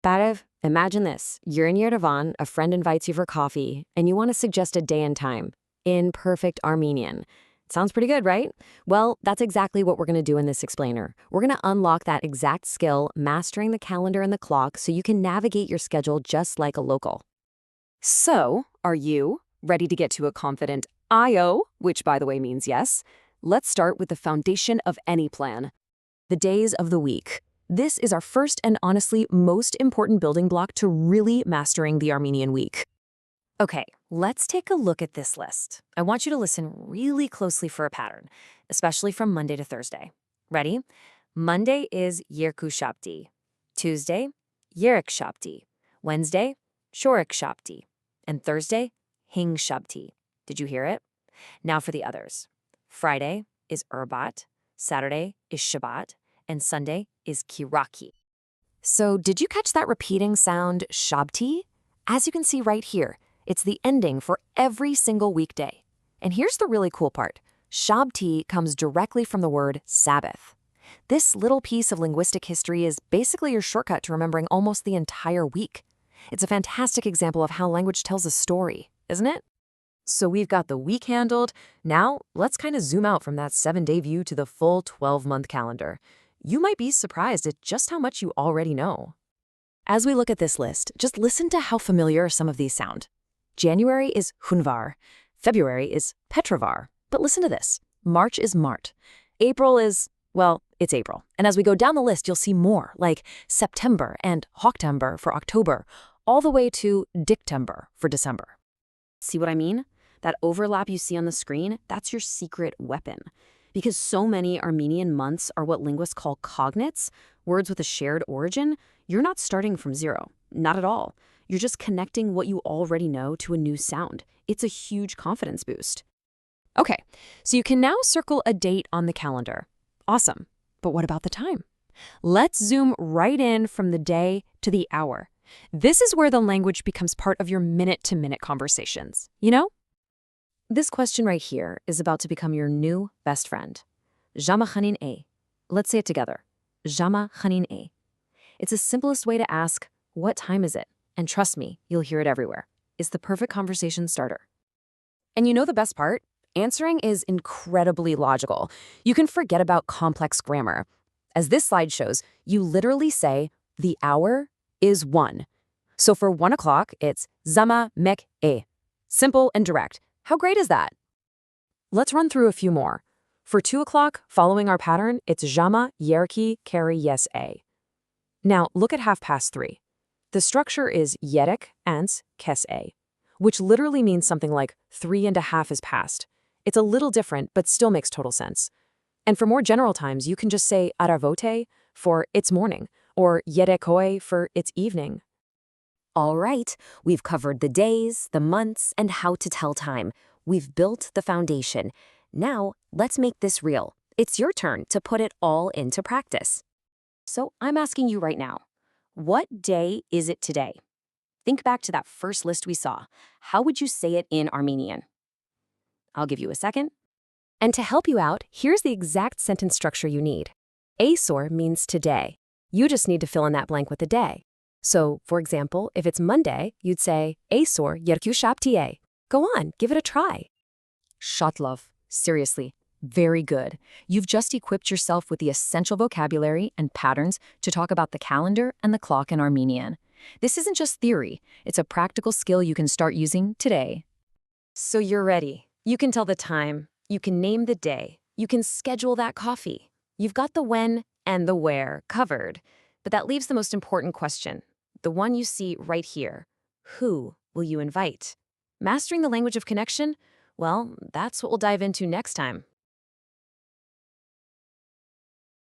Barev, imagine this. You're in Yerevan, a friend invites you for coffee, and you want to suggest a day and time in perfect Armenian. Sounds pretty good, right? Well, that's exactly what we're going to do in this explainer. We're going to unlock that exact skill, mastering the calendar and the clock, so you can navigate your schedule just like a local. So, are you ready to get to a confident IO, which by the way means yes? Let's start with the foundation of any plan. The days of the week. This is our first and honestly most important building block to really mastering the Armenian week. Okay, let's take a look at this list. I want you to listen really closely for a pattern, especially from Monday to Thursday. Ready? Monday is yerkushabti. Tuesday, yerkushabti. Wednesday, shorekshabti. And Thursday, hingshabti. Did you hear it? Now for the others. Friday is Urbat, Saturday is Shabbat, and Sunday is kiraki. So did you catch that repeating sound, shabti? As you can see right here, it's the ending for every single weekday. And here's the really cool part. Shabti comes directly from the word Sabbath. This little piece of linguistic history is basically your shortcut to remembering almost the entire week. It's a fantastic example of how language tells a story, isn't it? So we've got the week handled. Now, let's kind of zoom out from that 7-day view to the full 12-month calendar. You might be surprised at just how much you already know. As we look at this list, just listen to how familiar some of these sound. January is Hunvar. February is Petrovar. But listen to this. March is Mart. April is, well, it's April. And as we go down the list, you'll see more, like September and Hoctember for October, all the way to Dictember for December. See what I mean? That overlap you see on the screen, that's your secret weapon. Because so many Armenian months are what linguists call cognates, words with a shared origin, you're not starting from zero. Not at all. You're just connecting what you already know to a new sound. It's a huge confidence boost. Okay, so you can now circle a date on the calendar. Awesome. But what about the time? Let's zoom right in from the day to the hour. This is where the language becomes part of your minute-to-minute conversations, you know? This question right here is about to become your new best friend. Zhamə khanin e. Let's say it together. Zhamə khanin e. It's the simplest way to ask, what time is it? And trust me, you'll hear it everywhere. It's the perfect conversation starter. And you know the best part? Answering is incredibly logical. You can forget about complex grammar. As this slide shows, you literally say, the hour is 1. So for 1 o'clock, it's Zhamə mek e. Simple and direct. How great is that? Let's run through a few more. For 2 o'clock, following our pattern, it's Zhamə yerki keri yes e. Now look at 3:30. The structure is yerek ans kes e, which literally means something like 3.5 is past. It's a little different, but still makes total sense. And for more general times, you can just say aravote for it's morning, or yerekoe for it's evening. All right, we've covered the days, the months, and how to tell time. We've built the foundation. Now, let's make this real. It's your turn to put it all into practice. So I'm asking you right now, what day is it today? Think back to that first list we saw. How would you say it in Armenian? I'll give you a second. And to help you out, here's the exact sentence structure you need. Aysor means today. You just need to fill in that blank with a day. So, for example, if it's Monday, you'd say, Aysor yerkushabti. Go on, give it a try. Shatlov. Seriously, very good. You've just equipped yourself with the essential vocabulary and patterns to talk about the calendar and the clock in Armenian. This isn't just theory. It's a practical skill you can start using today. So you're ready. You can tell the time. You can name the day. You can schedule that coffee. You've got the when and the where covered. But that leaves the most important question. The one you see right here. Who will you invite? Mastering the language of connection? Well, that's what we'll dive into next time.